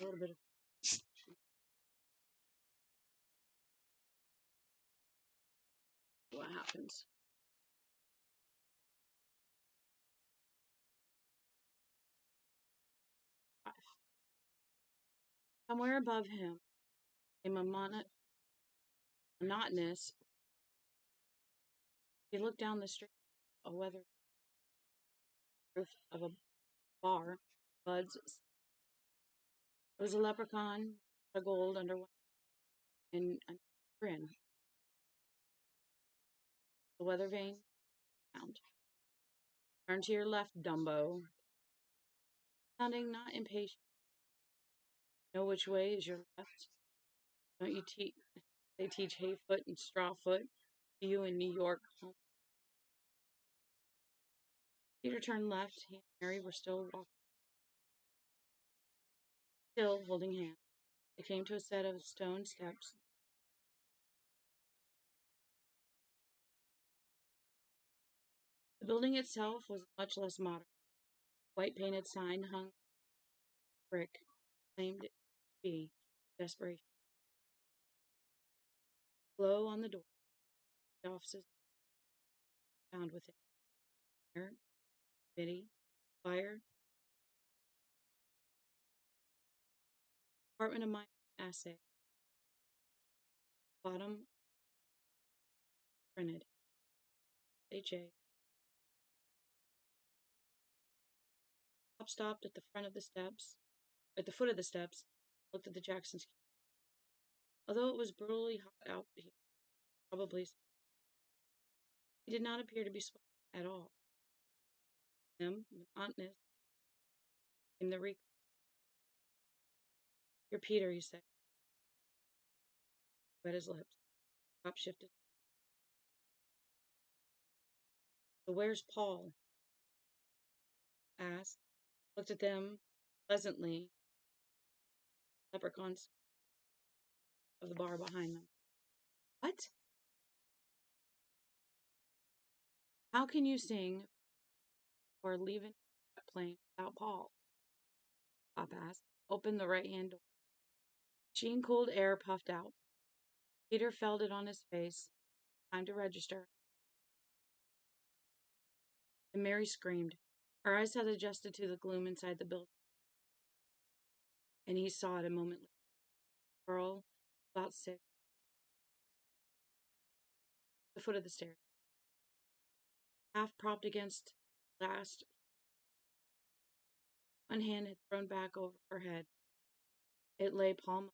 a little bit of what happens. Somewhere above him came a monotonous. He looked down the street, a weathered roof of a bar. Buds. It was a leprechaun, a gold under one, and a grin. The weather vane sound. Turn to your left, Dumbo. Sounding not impatient. Know which way is your left? Don't you teach? They teach Hayfoot and Strawfoot to you in New York. Peter turned left. He and Mary were still walking, still holding hands. They came to a set of stone steps. The building itself was much less modern. A white painted sign hung brick claimed it to be Desperation. Glow on the door. The offices found within. Air, committee, fire, Department of Mine Assay. Bottom printed. HA. Cop stopped at the front of the steps, at the foot of the steps, looked at the Jacksons. Although it was brutally hot out here, probably he did not appear to be sweating at all. Him, monotonous, came the reek. You're Peter, he said. Wet his lips. Cop shifted. So where's Paul? Asked. Looked at them pleasantly. Leprechauns of the bar behind them. What? How can you sing or leave it playing without Paul? Cop asked. Open the right-hand door. Machine cooled air puffed out. Peter felt it on his face. Time to register. And Mary screamed. Her eyes had adjusted to the gloom inside the building. And he saw it a moment later. A girl, about 6, at the foot of the stairs. Half propped against the last. One hand had thrown back over her head. It lay palm up.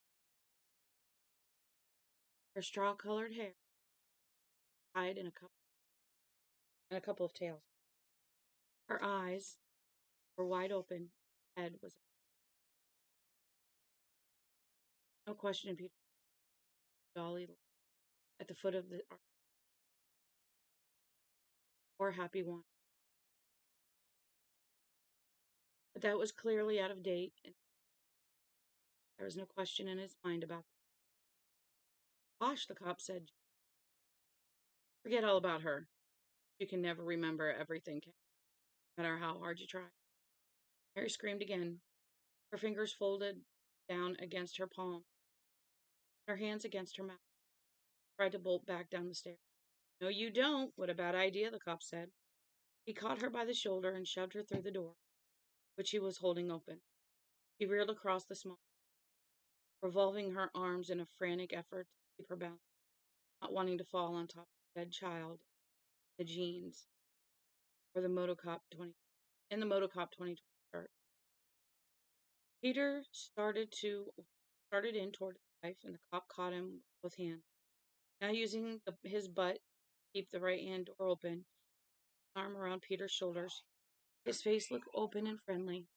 Her straw-colored hair tied in a couple of tails. Her eyes were wide open. Her head was no question. Peter Dolly at the foot of the or happy one. But that was clearly out of date, and there was no question in his mind about that. Gosh, the cop said. Forget all about her. You can never remember everything, no matter how hard you try. Mary screamed again. Her fingers folded down against her palm, her hands against her mouth. Tried to bolt back down the stairs. No, you don't. What a bad idea, the cop said. He caught her by the shoulder and shoved her through the door, which he was holding open. He reeled across the small, revolving her arms in a frantic effort to keep her balance, not wanting to fall on top of the dead child, the jeans, or the Motocop 20 in the Motocop 2020 shirt. Peter started in toward his wife, and the cop caught him with both hands. Now using his butt to keep the right-hand door open, arm around Peter's shoulders. His face looked open and friendly.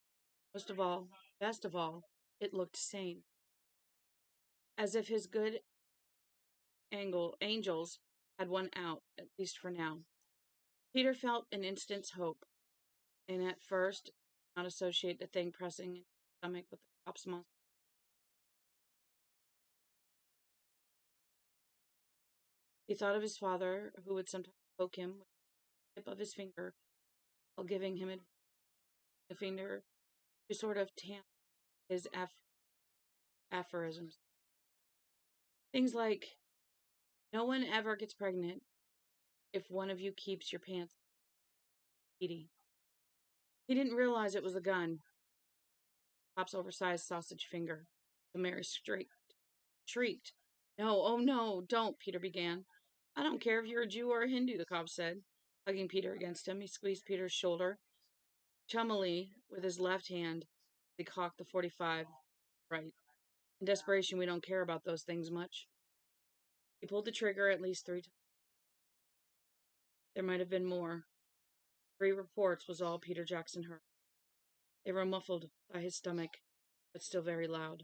Most of all, best of all, it looked sane. As if his good angels had won out, at least for now. Peter felt an instant's hope, and at first not associate the thing pressing in his stomach with the cop's monster. He thought of his father, who would sometimes poke him with the tip of his finger while giving him the finger to sort of tamp his aphorisms. Things like, no one ever gets pregnant if one of you keeps your pants tidy. He didn't realize it was a gun. Pop's oversized sausage finger. The Mary shrieked. No, oh no, don't, Peter began. I don't care if you're a Jew or a Hindu, the cop said, hugging Peter against him. He squeezed Peter's shoulder, chummily, with his left hand. He cocked the 45 right. In desperation, we don't care about those things much. He pulled the trigger at least 3 times. There might have been more. 3 reports was all Peter Jackson heard. They were muffled by his stomach, but still very loud.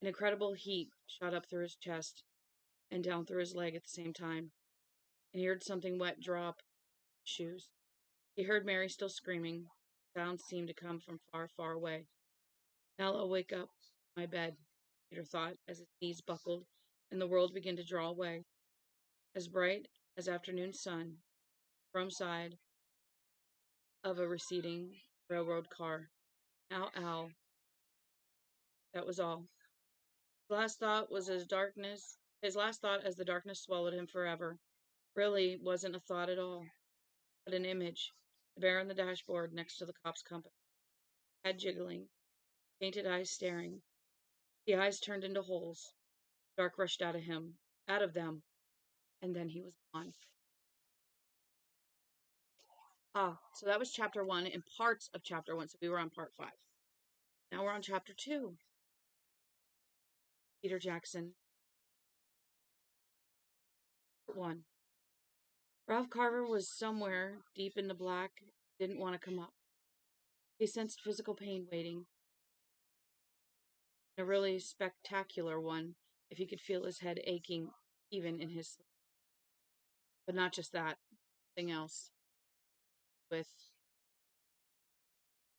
An incredible heat shot up through his chest and down through his leg at the same time, and he heard something wet drop his shoes. He heard Mary still screaming. Sounds seemed to come from far, far away. Now I'll wake up in my bed, Peter thought, as his knees buckled and the world began to draw away. As bright as afternoon sun, from side of a receding railroad car. Ow, ow. That was all. His last thought as the darkness swallowed him forever, really wasn't a thought at all, but an image. The bear on the dashboard next to the cop's compass. Head jiggling, painted eyes staring. The eyes turned into holes. Dark rushed out of them, and then he was gone. So that was chapter 1 and parts of chapter 1, so we were on part 5. Now we're on chapter 2. Peter Jackson. 1. Ralph Carver was somewhere deep in the black, didn't want to come up. He sensed physical pain waiting. A really spectacular one, if he could feel his head aching even in his sleep. But not just that, something else. With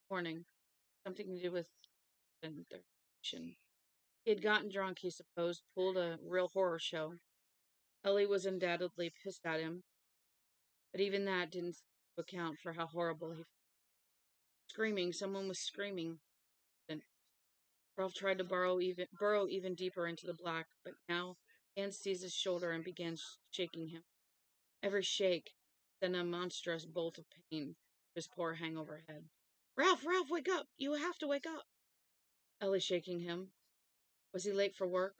warning, something to do with Interstate. He had gotten drunk, he supposed, pulled a real horror show. Ellie was undoubtedly pissed at him, but even that didn't account for how horrible he felt. Screaming, someone was screaming. Ralph tried to burrow even deeper into the black, but now Anne seized his shoulder and began shaking him. Every shake sent a monstrous bolt of pain to his poor hangover head. Ralph, wake up! You have to wake up! Ellie shaking him. Was he late for work?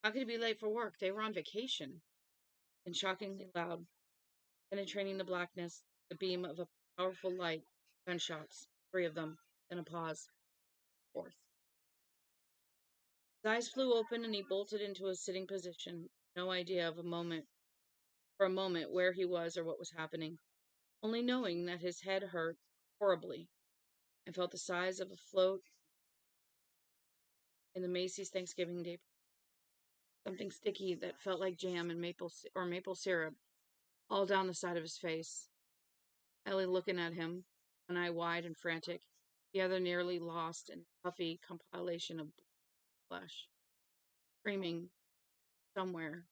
How could he be late for work? They were on vacation. And shockingly loud, penetrating the blackness, the beam of a powerful light, gunshots, 3 of them, then a pause. 4th. His eyes flew open and he bolted into a sitting position, no idea of for a moment where he was or what was happening, only knowing that his head hurt horribly and felt the size of a float in the Macy's Thanksgiving Day. Something sticky that felt like jam and maple syrup all down the side of his face. Ellie looking at him, one eye wide and frantic, the other nearly lost in a puffy compilation of flesh. Screaming somewhere,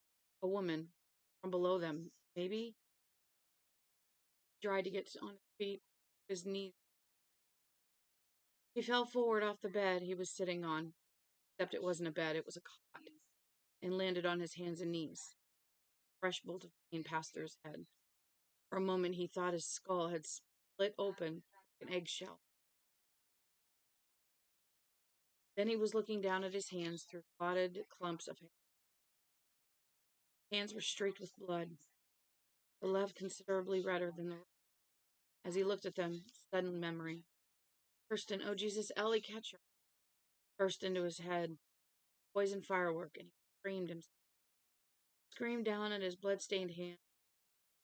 a woman from below them, maybe. He tried to get on his feet, his knees. He fell forward off the bed he was sitting on, except it wasn't a bed, it was a cot, and landed on his hands and knees. A fresh bolt of pain passed through his head. For a moment he thought his skull had split open like an eggshell. Then he was looking down at his hands through clotted clumps of hair. Hands were streaked with blood, the left considerably redder than the right. As he looked at them, sudden memory. Kirsten, oh Jesus, Ellie, catch her. Burst into his head, poison firework, and he screamed down at his blood-stained hand,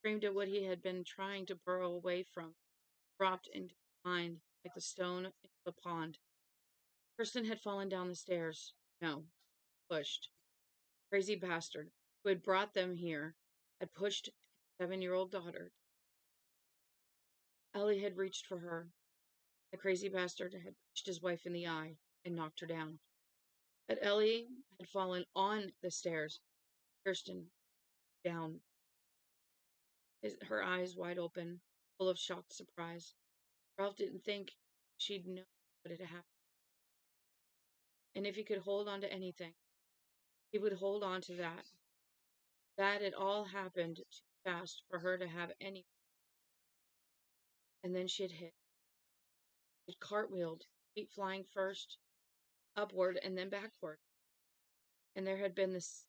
screamed at what he had been trying to burrow away from, dropped into his mind like the stone into a pond. Kirsten had fallen down the stairs. No, pushed. Crazy bastard who had brought them here had pushed his 7-year-old daughter. Ellie had reached for her. The crazy bastard had pushed his wife in the eye and knocked her down. But Ellie had fallen on the stairs. Kirsten, down. Her eyes wide open, full of shocked surprise. Ralph didn't think she'd know what had happened. And if he could hold on to anything, he would hold on to that. That it all happened too fast for her to have any. And then she had hit. It cartwheeled, feet flying first upward and then backward. And there had been this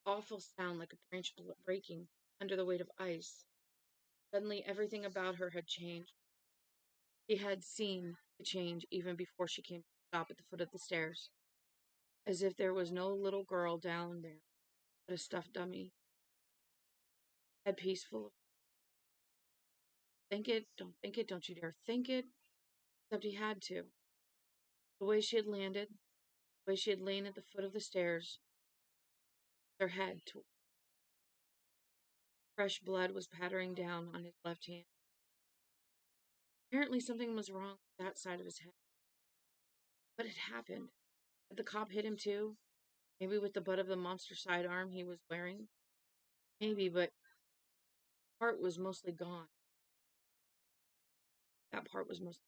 awful sound like a branch breaking under the weight of ice. Suddenly, everything about her had changed. He had seen the change even before she came to stop at the foot of the stairs, as if there was no little girl down there, but a stuffed dummy, head peaceful. Think it, don't you dare think it. Except he had to. The way she had landed, the way she had lain at the foot of the stairs, her head, fresh blood was pattering down on his left hand. Apparently something was wrong with that side of his head. What had happened? Had the cop hit him too? Maybe with the butt of the monster sidearm he was wearing? Maybe, but part was mostly gone. That part was mostly.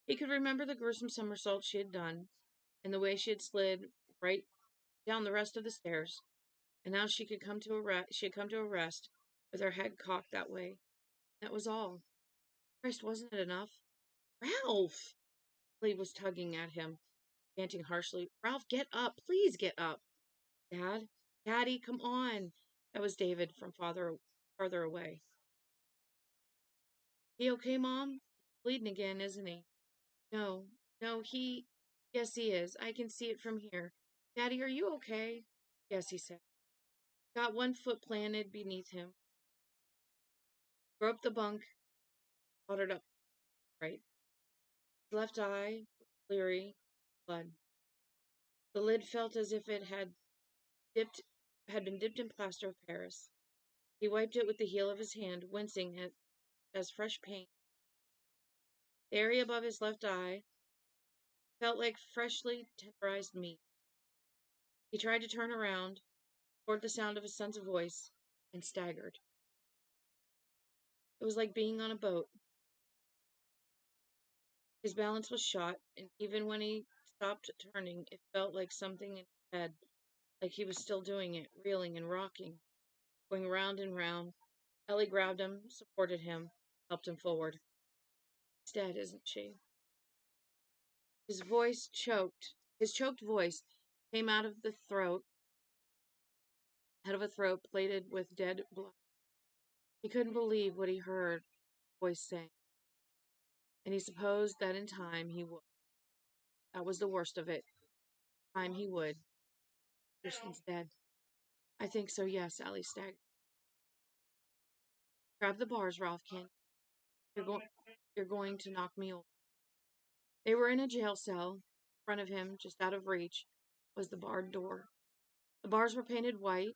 He could remember the gruesome somersault she had done, and the way she had slid right down the rest of the stairs. And now she could come to a she had come to a rest with her head cocked that way. That was all. Christ, wasn't it enough? Ralph! Lee was tugging at him, panting harshly. Ralph, get up! Please get up! Dad? Daddy, come on! That was David from farther away. He okay, Mom? He's bleeding again, isn't he? No, no, yes, he is. I can see it from here. Daddy, are you okay? Yes, he said. Got one foot planted beneath him. Groped the bunk, tottered up right. His left eye was bleary, blood. The lid felt as if it had been dipped in plaster of Paris. He wiped it with the heel of his hand, wincing as fresh paint. The area above his left eye felt like freshly tenderized meat. He tried to turn around toward the sound of his son's voice and staggered. It was like being on a boat. His balance was shot, and even when he stopped turning, it felt like something in his head, like he was still doing it, reeling and rocking, going round and round. Ellie grabbed him, supported him, helped him forward. She's dead, isn't she? His voice choked. His choked voice came out of the throat, out of a throat plated with dead blood. He couldn't believe what he heard the voice saying, and he supposed that in time he would. That was the worst of it. In time he would. Kirsten's dead. I think so, yes, Allie staggered. Grab the bars, Ralph, can't you? You're going to knock me over. They were in a jail cell. In front of him, just out of reach, was the barred door. The bars were painted white,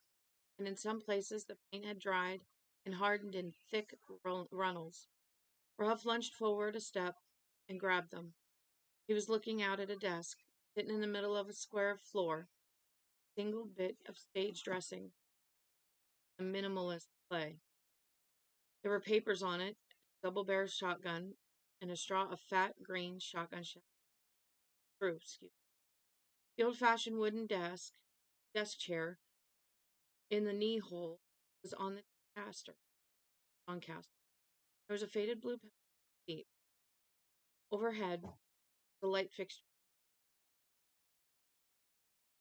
and in some places the paint had dried and hardened in thick runnels. Ralph lunged forward a step and grabbed them. He was looking out at a desk, sitting in the middle of a square of floor, a single bit of stage dressing, a minimalist play. There were papers on it, a double-barrel shotgun, and a straw of fat green shotgun shell. True, excuse me. The old-fashioned wooden desk chair in the knee hole was on the caster. There was a faded blue seat. Overhead, the light fixture.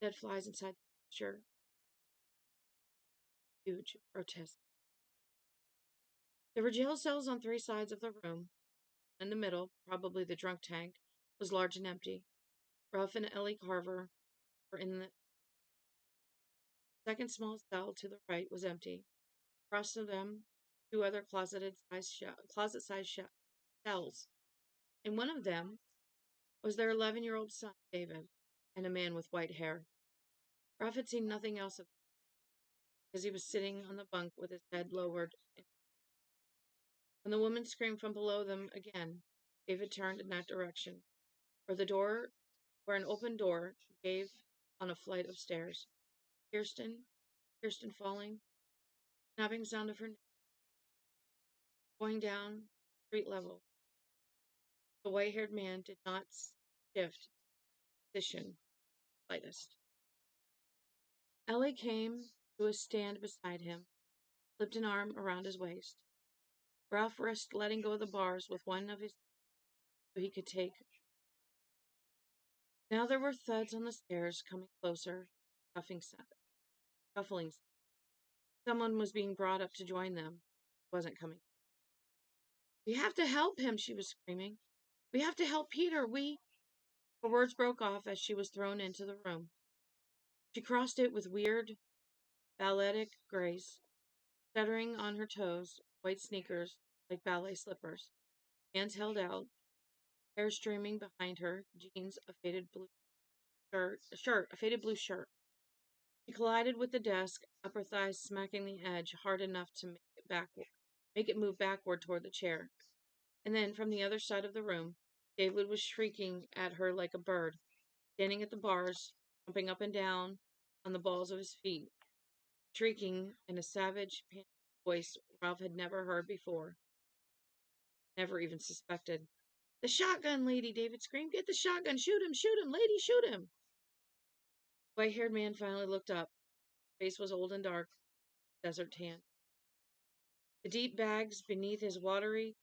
Dead flies inside the fixture. Huge, grotesque. There were jail cells on 3 sides of the room. In the middle, probably the drunk tank, was large and empty. Ralph and Ellie Carver were in the second small cell to the right was empty. Across from them, 2 other closet-sized cells. In one of them was their 11-year-old son, David, and a man with white hair. Ralph had seen nothing else of him, because he was sitting on the bunk with his head lowered. When the woman screamed from below them again, David turned in that direction, where an open door gave on a flight of stairs. Kirsten falling, snapping sound of her neck, going down, street level. The white-haired man did not shift position. slightest. Ellie came to a stand beside him, slipped an arm around his waist. Ralph risked letting go of the bars with one of his so he could take. Now there were thuds on the stairs coming closer, scuffling. Someone was being brought up to join them. It wasn't coming. We have to help him, she was screaming. We have to help Peter. Her words broke off as she was thrown into the room. She crossed it with weird, balletic grace, stuttering on her toes, white sneakers like ballet slippers, hands held out, hair streaming behind her, jeans, a faded blue shirt. She collided with the desk, upper thighs smacking the edge hard enough to make it move backward toward the chair. And then, from the other side of the room, David was shrieking at her like a bird, standing at the bars, jumping up and down on the balls of his feet, shrieking in a savage, panicked voice Ralph had never heard before, never even suspected. The shotgun, lady, David screamed. Get the shotgun. Shoot him, lady, shoot him. The white-haired man finally looked up. His face was old and dark, desert tan. The deep bags beneath his watery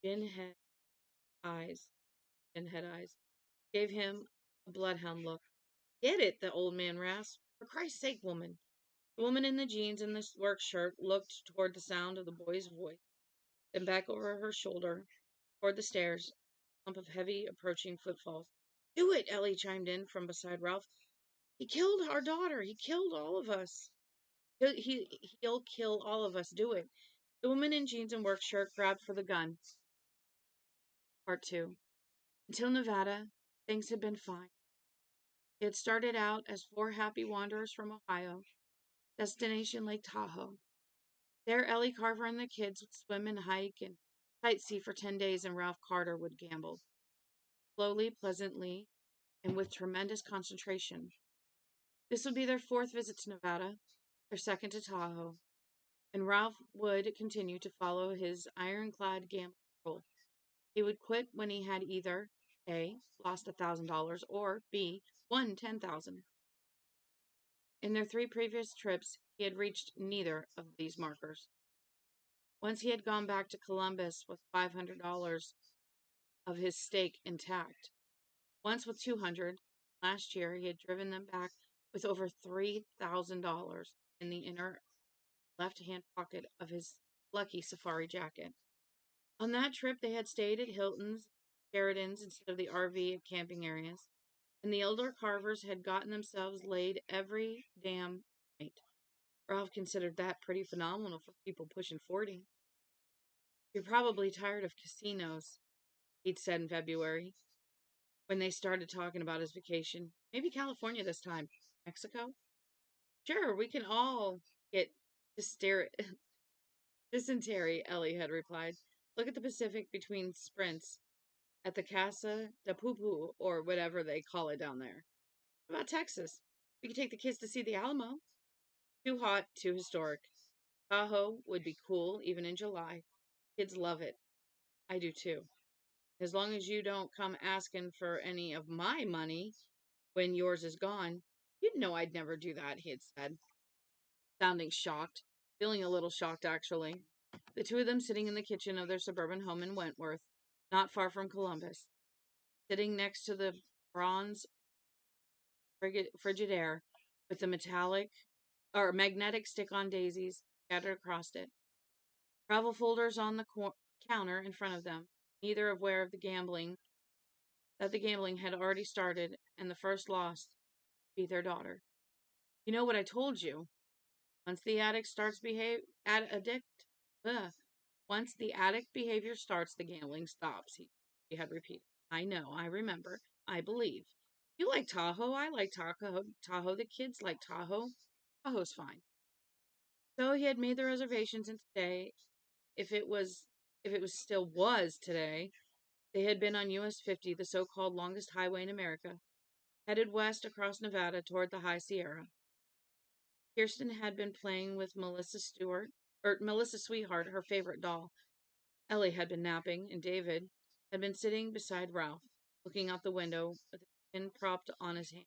gin-head eyes, gave him a bloodhound look. Get it, the old man rasped. For Christ's sake, woman. The woman in the jeans and the work shirt looked toward the sound of the boy's voice, then back over her shoulder, toward the stairs, a clump of heavy, approaching footfalls. Do it, Ellie chimed in from beside Ralph. He killed our daughter. He killed all of us. He'll kill all of us. Do it. The woman in jeans and work shirt grabbed for the gun. Part 2. Until Nevada, things had been fine. It had started out as 4 happy wanderers from Ohio, destination Lake Tahoe. There, Ellie Carver and the kids would swim and hike and sightsee for 10 days, and Ralph Carter would gamble. Slowly, pleasantly, and with tremendous concentration. This would be their 4th visit to Nevada, their 2nd to Tahoe, and Ralph would continue to follow his ironclad gambling rule. He would quit when he had either A, lost $1,000, or B, won $10,000. In their 3 previous trips, he had reached neither of these markers. Once he had gone back to Columbus with $500 of his stake intact. Once with $200. Last year, he had driven them back with over $3,000 in the inner left-hand pocket of his lucky safari jacket. On that trip, they had stayed at Hilton's, Sheridan's instead of the RV at camping areas, and the elder Carvers had gotten themselves laid every damn night. Ralph considered that pretty phenomenal for people pushing 40. You're probably tired of casinos, he'd said in February, when they started talking about his vacation. Maybe California this time. Mexico? Sure, we can all get dysentery, Ellie had replied. Look at the Pacific between sprints at the Casa de Pupu, or whatever they call it down there. What about Texas? We could take the kids to see the Alamo. Too hot, too historic. Tahoe would be cool, even in July. Kids love it. I do too. As long as you don't come asking for any of my money when yours is gone. You'd know I'd never do that, he had said, sounding shocked, feeling a little shocked, actually. The 2 of them sitting in the kitchen of their suburban home in Wentworth, not far from Columbus, sitting next to the bronze Frigidaire with the magnetic stick-on daisies scattered across it. Travel folders on the counter in front of them, neither aware of the gambling had already started, and the first lost be their daughter. You know what I told you? Once the addict behavior starts, the gambling stops, he had repeated. I know, I remember, I believe. You like Tahoe, I like Tahoe, the kids like Tahoe. Tahoe's fine. So he had made the reservations, and today, if it still was today, they had been on US 50, the so-called longest highway in America, headed west across Nevada toward the High Sierra. Kirsten had been playing with Melissa Sweetheart, her favorite doll. Ellie had been napping, and David had been sitting beside Ralph, looking out the window with his chin propped on his hand.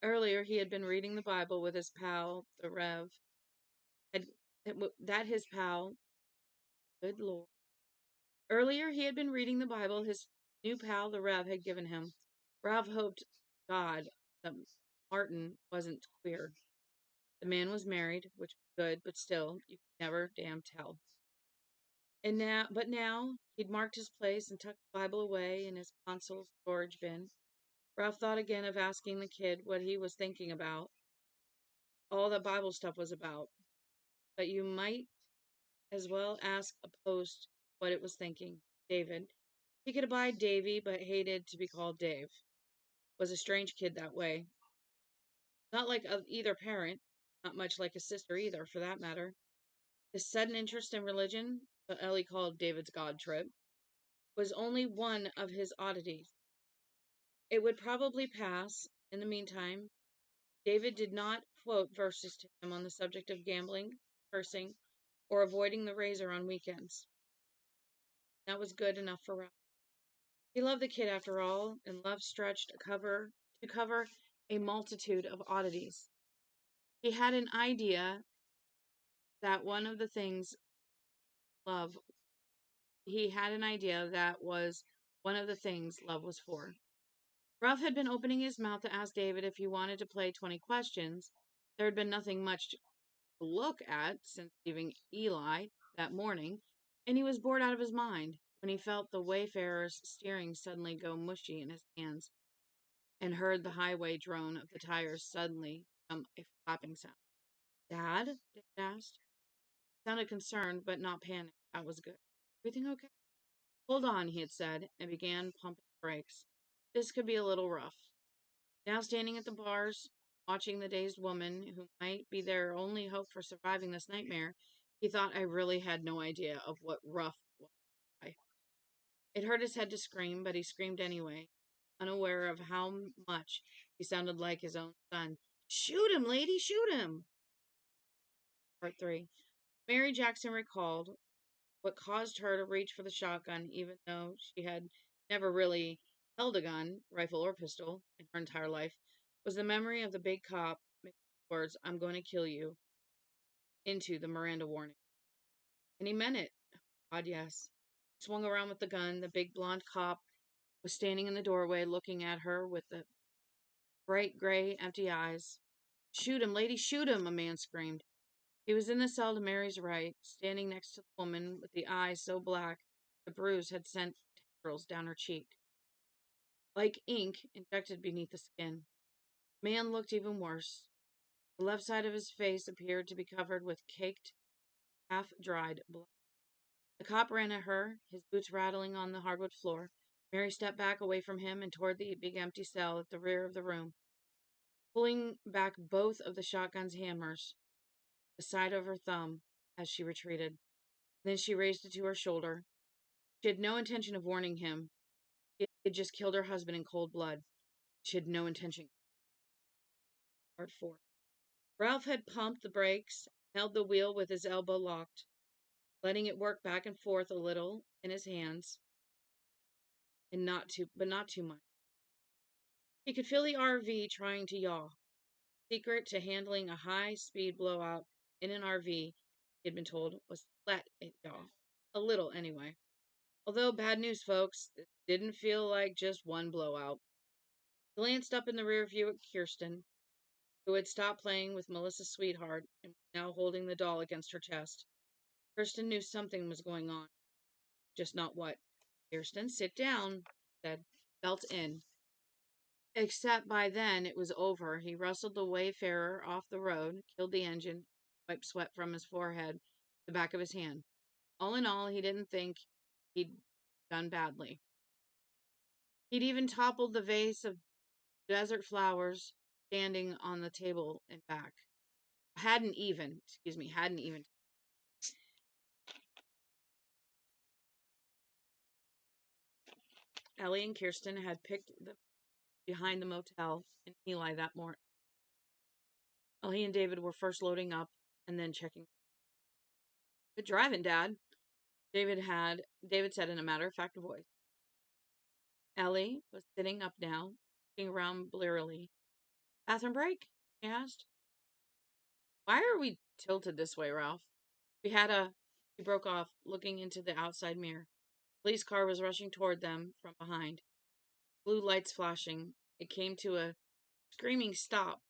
Earlier, he had been reading the Bible with his pal, the Rev. Had, that his pal, good Lord. Earlier, he had been reading the Bible his new pal, the Rev, had given him. Ralph hoped God that Martin wasn't queer. The man was married, which was good, but still, you could never damn tell. But now, he'd marked his place and tucked the Bible away in his console storage bin. Ralph thought again of asking the kid what he was thinking about, all that Bible stuff was about. But you might as well ask a post what it was thinking. David. He could abide Davy, but hated to be called Dave. Was a strange kid that way. Not like either parent, not much like his sister either, for that matter. His sudden interest in religion, what Ellie called David's God trip, was only one of his oddities. It would probably pass. In the meantime, David did not quote verses to him on the subject of gambling, cursing, or avoiding the razor on weekends. That was good enough for Ralph. He loved the kid after all, and love stretched to cover a multitude of oddities. He had an idea that one of the things love he had an idea that was one of the things love was for. Ralph had been opening his mouth to ask David if he wanted to play 20 questions. There had been nothing much to look at since leaving Eli that morning, and he was bored out of his mind when he felt the Wayfarer's steering suddenly go mushy in his hands and heard the highway drone of the tires suddenly become a flapping sound. Dad? David asked. He sounded concerned, but not panicked. That was good. Everything okay? Hold on, he had said, and began pumping the brakes. This could be a little rough. Now standing at the bars, watching the dazed woman, who might be their only hope for surviving this nightmare, he thought I really had no idea of what rough was. It hurt his head to scream, but he screamed anyway, unaware of how much he sounded like his own son. Shoot him, lady, shoot him! Part 3. Mary Jackson recalled what caused her to reach for the shotgun, even though she had never really held a gun, rifle or pistol, in her entire life, was the memory of the big cop mixing the words, I'm going to kill you, into the Miranda warning. And he meant it. God, yes. He swung around with the gun. The big blonde cop was standing in the doorway looking at her with the bright gray, empty eyes. Shoot him, lady, shoot him, a man screamed. He was in the cell to Mary's right, standing next to the woman with the eyes so black the bruise had sent tendrils down her cheek, like ink injected beneath the skin. The man looked even worse. The left side of his face appeared to be covered with caked, half-dried blood. The cop ran at her, his boots rattling on the hardwood floor. Mary stepped back away from him and toward the big empty cell at the rear of the room, pulling back both of the shotgun's hammers, the side of her thumb, as she retreated. Then she raised it to her shoulder. She had no intention of warning him. He had just killed her husband in cold blood. She had no intention. Part 4. Ralph had pumped the brakes, held the wheel with his elbow locked, letting it work back and forth a little in his hands, but not too much. He could feel the RV trying to yaw. Secret to handling a high-speed blowout in an RV, he had been told, was to let it yaw. A little, anyway. Although, bad news, folks, it didn't feel like just one blowout. He glanced up in the rear view at Kirsten, who had stopped playing with Melissa's sweetheart and was now holding the doll against her chest. Kirsten knew something was going on, just not what. Kirsten, sit down, he said. Belt in. Except by then it was over. He rustled the Wayfarer off the road, killed the engine, wiped sweat from his forehead, the back of his hand. All in all, he didn't think he'd done badly. He'd even toppled the vase of desert flowers standing on the table in back. Hadn't even. Ellie and Kirsten had picked them behind the motel in Eli that morning. Well, he and David were first loading up and then checking. Good driving, Dad. David said in a matter-of-fact voice. Ellie was sitting up now, looking around blearily. Bathroom break? He asked. Why are we tilted this way, Ralph? We had a. He broke off, looking into the outside mirror. The police car was rushing toward them from behind, blue lights flashing. It came to a screaming stop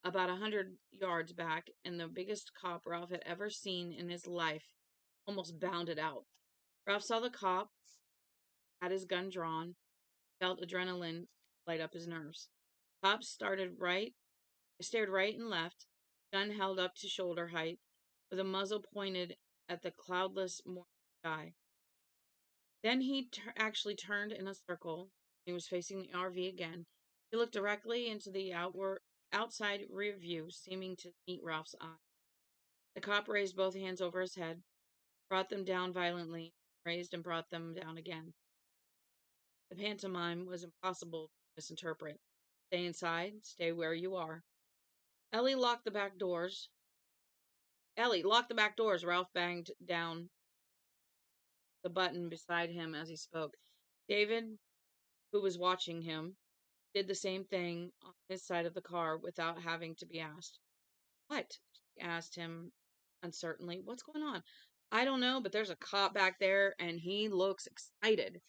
about 100 yards back, and the biggest cop Ralph had ever seen in his life almost bounded out. Ralph saw the cop, had his gun drawn, felt adrenaline light up his nerves. Cop stared right and left, gun held up to shoulder height, with a muzzle pointed at the cloudless morning sky. Then he actually turned in a circle. He was facing the RV again. He looked directly into the outside rear view, seeming to meet Ralph's eye. The cop raised both hands over his head, brought them down violently, raised and brought them down again. The pantomime was impossible to misinterpret. Stay inside, stay where you are. Ellie, lock the back doors. Ellie, lock the back doors. Ralph banged down the button beside him as he spoke. David, who was watching him, did the same thing on his side of the car without having to be asked. What? She asked him uncertainly. What's going on? I don't know, but there's a cop back there and he looks excited.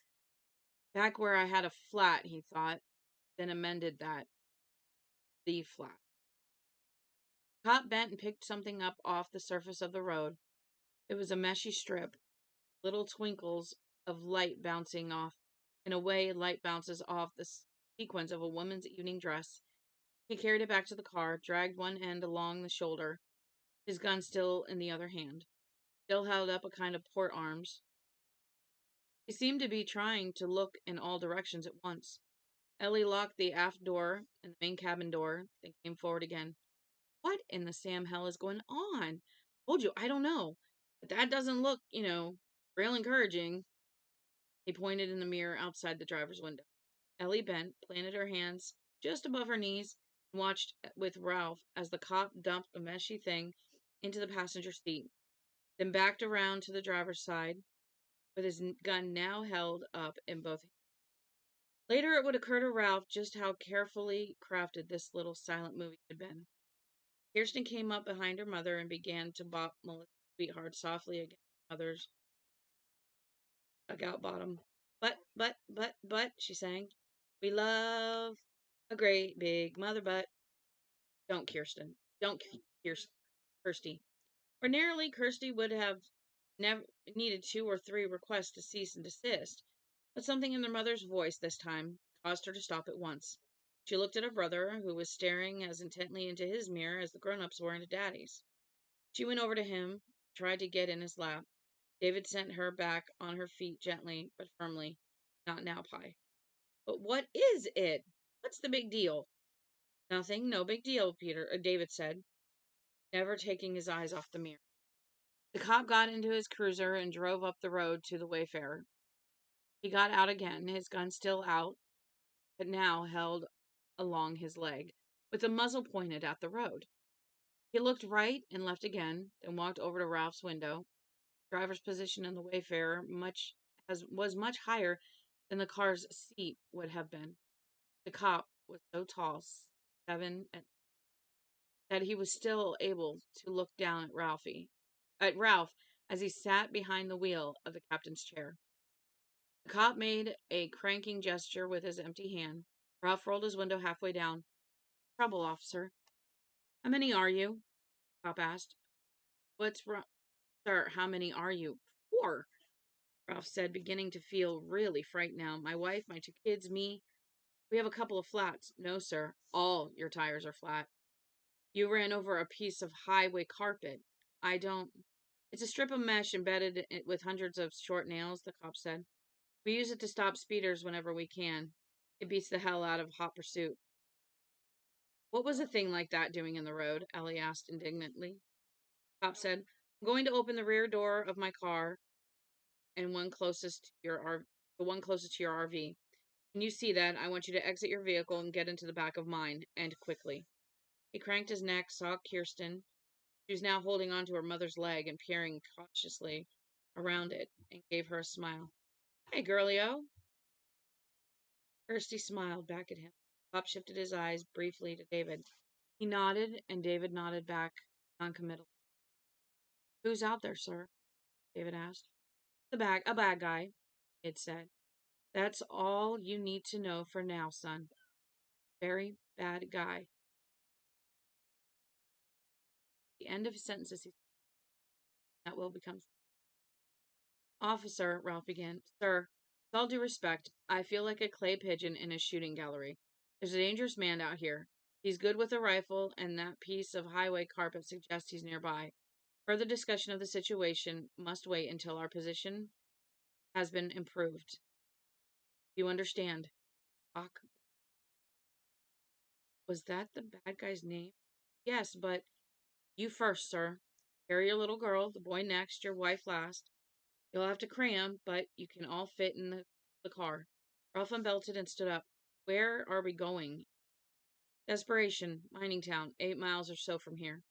Back where I had a flat, he thought, then amended that. The flat. Cop bent and picked something up off the surface of the road. It was a meshy strip, little twinkles of light bouncing off. In a way, light bounces off the sequins of a woman's evening dress. He carried it back to the car, dragged one end along the shoulder, his gun still in the other hand. Still held up a kind of port arms. He seemed to be trying to look in all directions at once. Ellie locked the aft door and the main cabin door, then came forward again. What in the Sam hell is going on? Told you, I don't know. But that doesn't look, real encouraging. He pointed in the mirror outside the driver's window. Ellie bent, planted her hands just above her knees, and watched with Ralph as the cop dumped a meshy thing into the passenger seat, then backed around to the driver's side, with his gun now held up in both hands. Later it would occur to Ralph just how carefully crafted this little silent movie had been. Kirsten came up behind her mother and began to bop Melissa's sweetheart softly against her mother's dugout bottom. But, she sang. We love a great big mother butt. Don't, Kirsten. Don't, Kirsty. Ordinarily, Kirsty would have never needed 2 or 3 requests to cease and desist, but something in their mother's voice this time caused her to stop at once. She looked at her brother, who was staring as intently into his mirror as the grown-ups were into Daddy's. She went over to him, tried to get in his lap. David sent her back on her feet gently but firmly. Not now, Pie. But what is it? What's the big deal? Nothing, no big deal, David said, never taking his eyes off the mirror. The cop got into his cruiser and drove up the road to the Wayfarer. He got out again, his gun still out, but now held along his leg, with the muzzle pointed at the road. He looked right and left again, then walked over to Ralph's window. The driver's position in the Wayfarer was much higher than the car's seat would have been. The cop was so tall, 7, that he was still able to look down at Ralph as he sat behind the wheel of the captain's chair. The cop made a cranking gesture with his empty hand. Ralph rolled his window halfway down. Trouble, officer. How many are you? The cop asked. What's wrong? Sir, how many are you? 4, Ralph said, beginning to feel really frightened now. My wife, my 2 kids, me. We have a couple of flats. No, sir. All your tires are flat. You ran over a piece of highway carpet. I don't. It's a strip of mesh embedded with hundreds of short nails, the cop said. We use it to stop speeders whenever we can. It beats the hell out of hot pursuit. What was a thing like that doing in the road? Ellie asked indignantly. The cop said, I'm going to open the rear door of my car and the one closest to your RV. When you see that, I want you to exit your vehicle and get into the back of mine, and quickly. He cranked his neck, saw Kirsten. She was now holding on to her mother's leg and peering cautiously around it, and gave her a smile. Hey, girlio. Kirsty smiled back at him. Bob shifted his eyes briefly to David. He nodded, and David nodded back noncommittal. Who's out there, sir? David asked. A bad guy, it said. That's all you need to know for now, son. Very bad guy. The end of his sentences, that will become. Officer, Ralph began. Sir, with all due respect, I feel like a clay pigeon in a shooting gallery. There's a dangerous man out here. He's good with a rifle, and that piece of highway carpet suggests he's nearby. Further discussion of the situation must wait until our position has been improved. You understand? Doc, was that the bad guy's name? Yes, but you first, sir. Carry your little girl, the boy next, your wife last. You'll have to cram, but you can all fit in the car. Ralph unbelted and stood up. Where are we going? Desperation, mining town, 8 miles or so from here.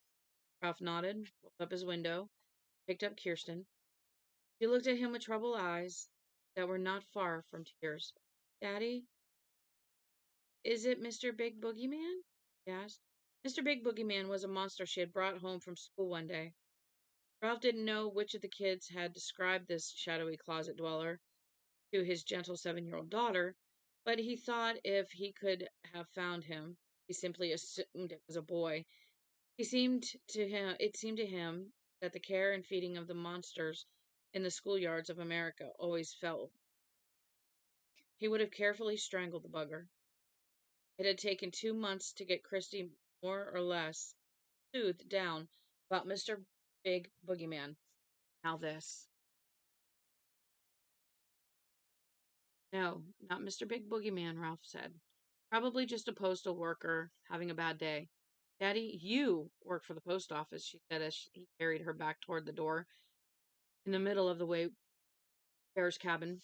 Ralph nodded, rolled up his window, picked up Kirsten. She looked at him with troubled eyes that were not far from tears. Daddy, is it Mr. Big Boogeyman? He asked. Mr. Big Boogeyman was a monster she had brought home from school one day. Ralph didn't know which of the kids had described this shadowy closet dweller to his gentle 7-year-old daughter, but he thought if he could have found him, he simply assumed it was a boy. It seemed to him that the care and feeding of the monsters in the schoolyards of America always fell. He would have carefully strangled the bugger. It had taken 2 months to get Christy more or less soothed down about Mr. Big Boogeyman. Now this. No, not Mr. Big Boogeyman, Ralph said. Probably just a postal worker having a bad day. Daddy, you work for the post office, she said as he carried her back toward the door in the middle of the way Bear's cabin.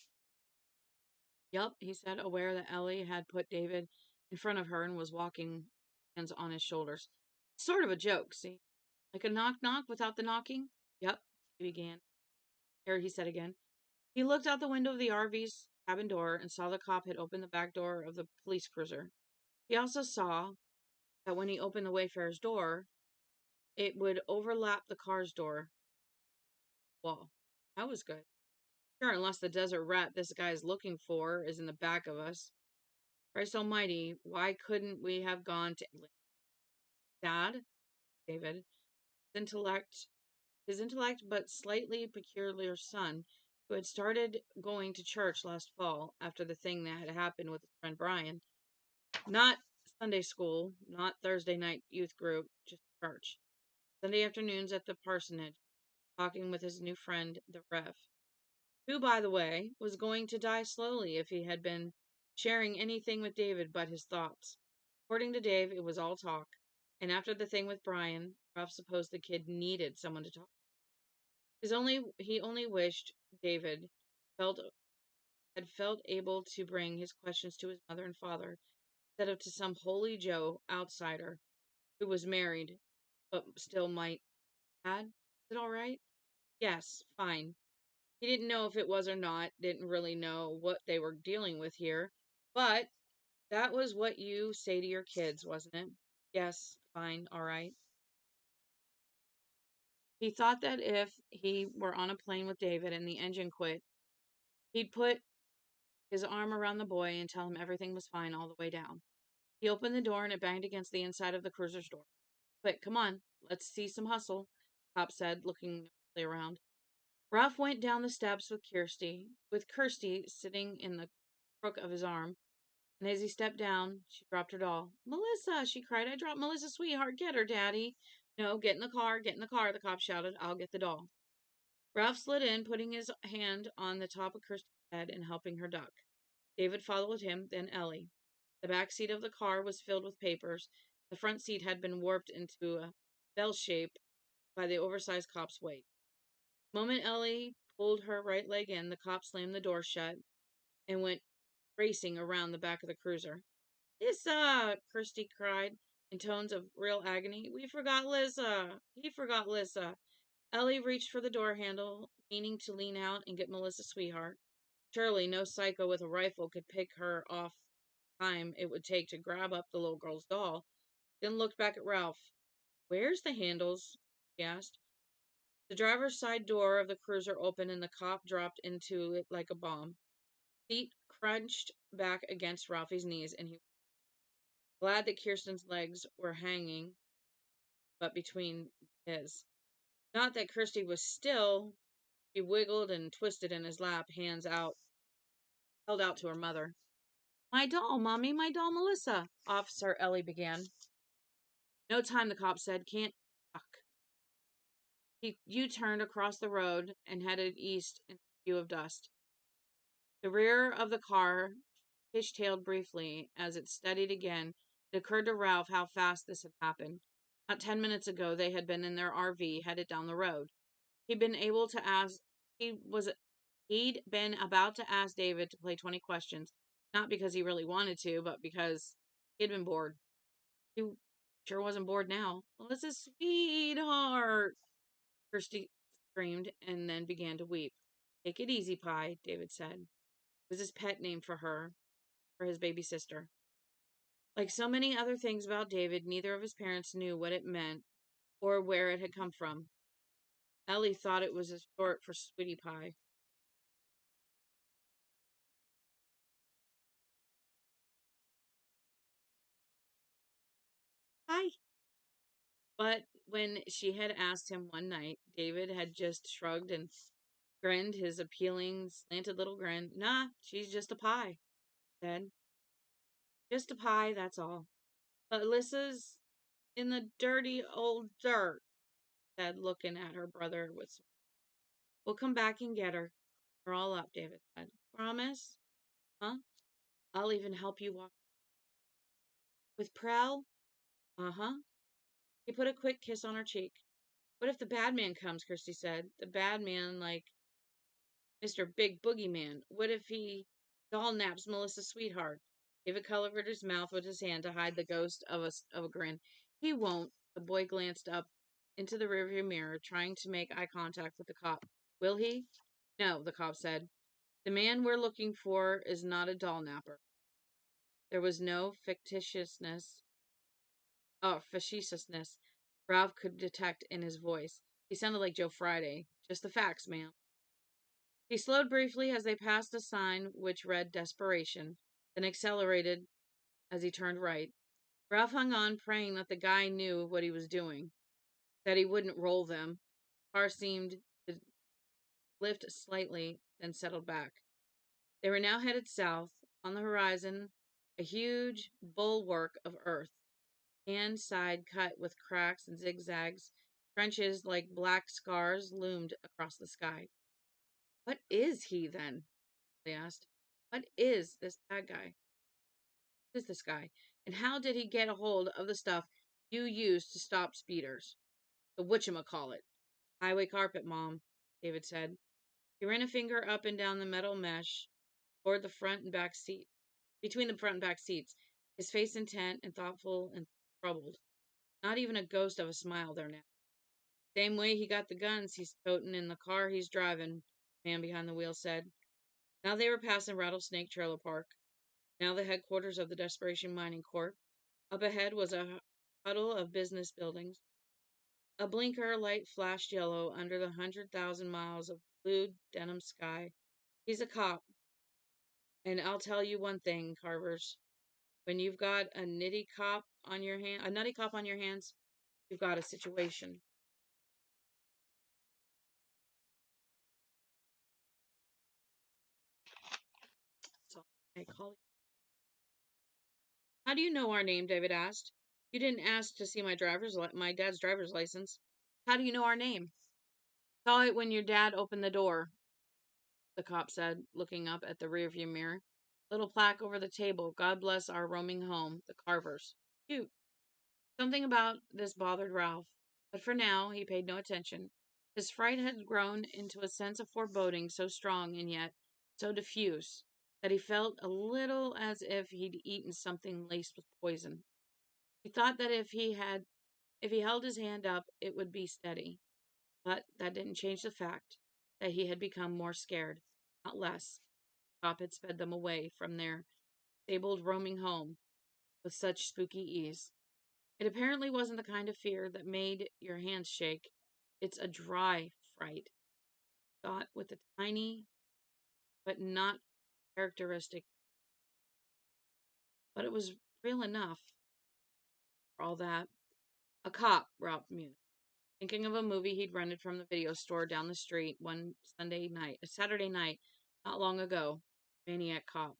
Yup, he said, aware that Ellie had put David in front of her and was walking hands on his shoulders. Sort of a joke, see? Like a knock-knock without the knocking? Yup, he began. Here, he said again. He looked out the window of the RV's cabin door and saw the cop had opened the back door of the police cruiser. He also saw that when he opened the Wayfarer's door, it would overlap the car's door wall. That was good. Sure, unless the desert rat this guy's looking for is in the back of us. Christ almighty, why couldn't we have gone to Dad? David, intellect his intellect but slightly peculiar son, who had started going to church last fall after the thing that had happened with his friend Brian. Not Sunday school, not Thursday night youth group, just church. Sunday afternoons at the parsonage, talking with his new friend, the Rev, who, by the way, was going to die slowly if he had been sharing anything with David but his thoughts. According to Dave, it was all talk, and after the thing with Brian, Ralph supposed the kid needed someone to talk. He only wished David felt had felt able to bring his questions to his mother and father instead of to some holy Joe outsider who was married but still might. Dad, is it all right? Yes, fine. He didn't know if it was or not, didn't really know what they were dealing with here, but that was what you say to your kids, wasn't it? Yes, fine, all right. He thought that if he were on a plane with David and the engine quit, he'd put his arm around the boy and tell him everything was fine all the way down. He opened the door and it banged against the inside of the cruiser's door. Quick, come on, let's see some hustle, Pop said, looking around. Ralph went down the steps with Kirsty sitting in the crook of his arm, and as he stepped down, she dropped her doll. Melissa, she cried, I dropped Melissa, sweetheart, get her, Daddy. No, get in the car, the cop shouted. I'll get the doll. Ralph slid in, putting his hand on the top of Kirsty's head and helping her duck. David followed him, then Ellie. The back seat of the car was filled with papers. The front seat had been warped into a bell shape by the oversized cop's weight. The moment Ellie pulled her right leg in, the cop slammed the door shut and went racing around the back of the cruiser. Lissa! Kirsty cried in tones of real agony. We forgot Lissa! He forgot Lissa! Ellie reached for the door handle, meaning to lean out and get Melissa's sweetheart. Surely no psycho with a rifle could pick her off time it would take to grab up the little girl's doll, then looked back at Ralph. Where's the handles? He asked. The driver's side door of the cruiser opened and the cop dropped into it like a bomb. Seat crunched back against Ralphie's knees, and he was glad that Kirsten's legs were hanging but between his. Not that Kirsty was still. She wiggled and twisted in his lap, hands out, held out to her mother. My doll, Mommy, my doll, Melissa, Officer Ellie began. No time, the cop said. Can't talk. He U-turned across the road and headed east in a spew of dust. The rear of the car fishtailed briefly as it steadied again. It occurred to Ralph how fast this had happened. Not 10 minutes ago, they had been in their RV headed down the road. He'd been able to ask. He'd been about to ask David to play 20 questions, not because he really wanted to, but because he'd been bored. He sure wasn't bored now. Melissa's sweetheart, Kirsty screamed and then began to weep. Take it easy, Pie, David said. It was his pet name for her, for his baby sister. Like so many other things about David, neither of his parents knew what it meant or where it had come from. Ellie thought it was a short for Sweetie Pie. Hi. But when she had asked him one night, David had just shrugged and grinned his appealing, slanted little grin. Nah, she's just a pie, he said. Just a pie, that's all. But Alyssa's in the dirty old dirt, said, looking at her brother with. We'll come back and get her. We're all up, David said. Promise? Huh? I'll even help you walk. With Prell? Uh-huh. He put a quick kiss on her cheek. What if the bad man comes, Kirsty said. The bad man, like Mr. Big Boogeyman. What if he doll naps Melissa's sweetheart? David covered his mouth with his hand to hide the ghost of a grin. He won't. The boy glanced up into the rearview mirror, trying to make eye contact with the cop. Will he? No, the cop said. The man we're looking for is not a doll napper. There was no facetiousness Ralph could detect in his voice. He sounded like Joe Friday. Just the facts, ma'am. He slowed briefly as they passed a sign which read Desperation, then accelerated as he turned right. Ralph hung on, praying that the guy knew what he was doing, that he wouldn't roll them. The car seemed to lift slightly, then settled back. They were now headed south. On the horizon, a huge bulwark of earth, hand side cut with cracks and zigzags, trenches like black scars loomed across the sky. What is he, then? They asked. What is this bad guy? Who is this guy? And how did he get a hold of the stuff you used to stop speeders? The whatchamacallit. Highway carpet, Mom, David said. He ran a finger up and down the metal mesh toward the front and back seat, between the front and back seats, his face intent and thoughtful and troubled. Not even a ghost of a smile there now. Same way he got the guns he's totin' in the car he's driving, the man behind the wheel said. Now they were passing Rattlesnake Trailer Park. Now the headquarters of the Desperation Mining Corp. Up ahead was a huddle of business buildings. A blinker light flashed yellow under the 100,000 miles of blue denim sky. He's a cop. And I'll tell you one thing, Carvers. When you've got a nutty cop on your hands, you've got a situation. So I call you. How do you know our name? David asked. You didn't ask to see my dad's driver's license. How do you know our name? Saw it when your dad opened the door, the cop said, looking up at the rearview mirror. Little plaque over the table. God bless our roaming home, the Carvers. Cute. Something about this bothered Ralph, but for now he paid no attention. His fright had grown into a sense of foreboding so strong and yet so diffuse that he felt a little as if he'd eaten something laced with poison. He thought that if he held his hand up, it would be steady. But that didn't change the fact that he had become more scared, not less. The cop had sped them away from there disabled roaming home with such spooky ease. It apparently wasn't the kind of fear that made your hands shake. It's a dry fright, thought with a tiny but not characteristic, but it was real enough for all that. A cop, Ralph mused, thinking of a movie he'd rented from the video store down the street one Saturday night, not long ago. Maniac Cop.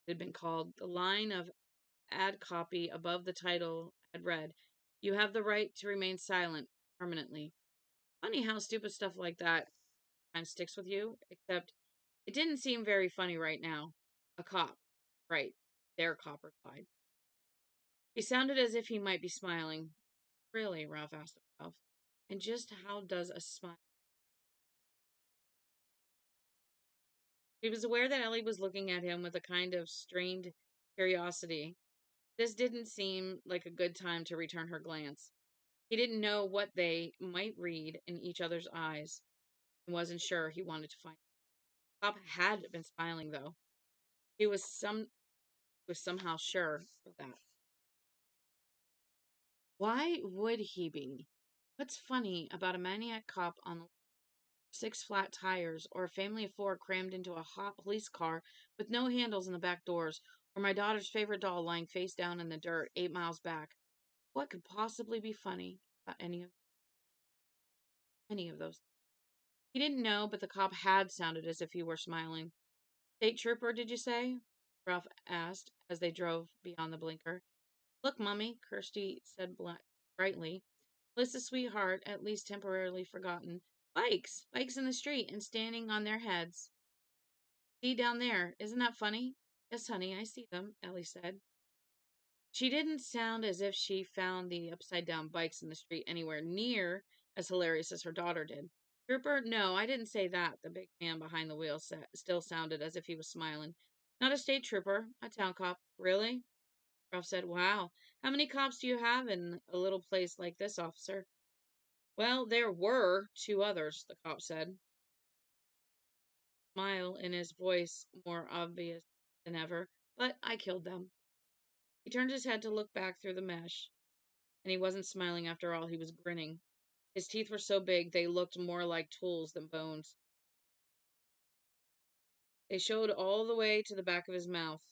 It had been called. The line of ad copy above the title had read, "You have the right to remain silent permanently." Funny how stupid stuff like that kind of sticks with you, except it didn't seem very funny right now. A cop. Right. Their cop replied. He sounded as if he might be smiling. Really? Ralph asked himself. And just how does a smile? He was aware that Ellie was looking at him with a kind of strained curiosity. This didn't seem like a good time to return her glance. He didn't know what they might read in each other's eyes and wasn't sure he wanted to find out. Pop had been smiling though. He was somehow sure of that. Why would he be? What's funny about a maniac cop on six flat tires, or a family of four crammed into a hot police car with no handles in the back doors, or my daughter's favorite doll lying face down in the dirt 8 miles back? What could possibly be funny about any of those? He didn't know, but the cop had sounded as if he were smiling. State trooper, did you say? Ralph asked as they drove beyond the blinker. Look, Mummy, Kirsty said brightly. Alyssa's sweetheart, at least temporarily forgotten. Bikes! Bikes in the street and standing on their heads. See down there. Isn't that funny? Yes, honey, I see them, Ellie said. She didn't sound as if she found the upside down bikes in the street anywhere near as hilarious as her daughter did. Trooper, no, I didn't say that, the big man behind the wheel still sounded as if he was smiling. Not a state trooper, a town cop. Really? Ralph said, wow. How many cops do you have in a little place like this, officer? Well, there were two others, the cop said, smile in his voice more obvious than ever, but I killed them. He turned his head to look back through the mesh, and he wasn't smiling after all, he was grinning. His teeth were so big they looked more like tools than bones. They showed all the way to the back of his mouth.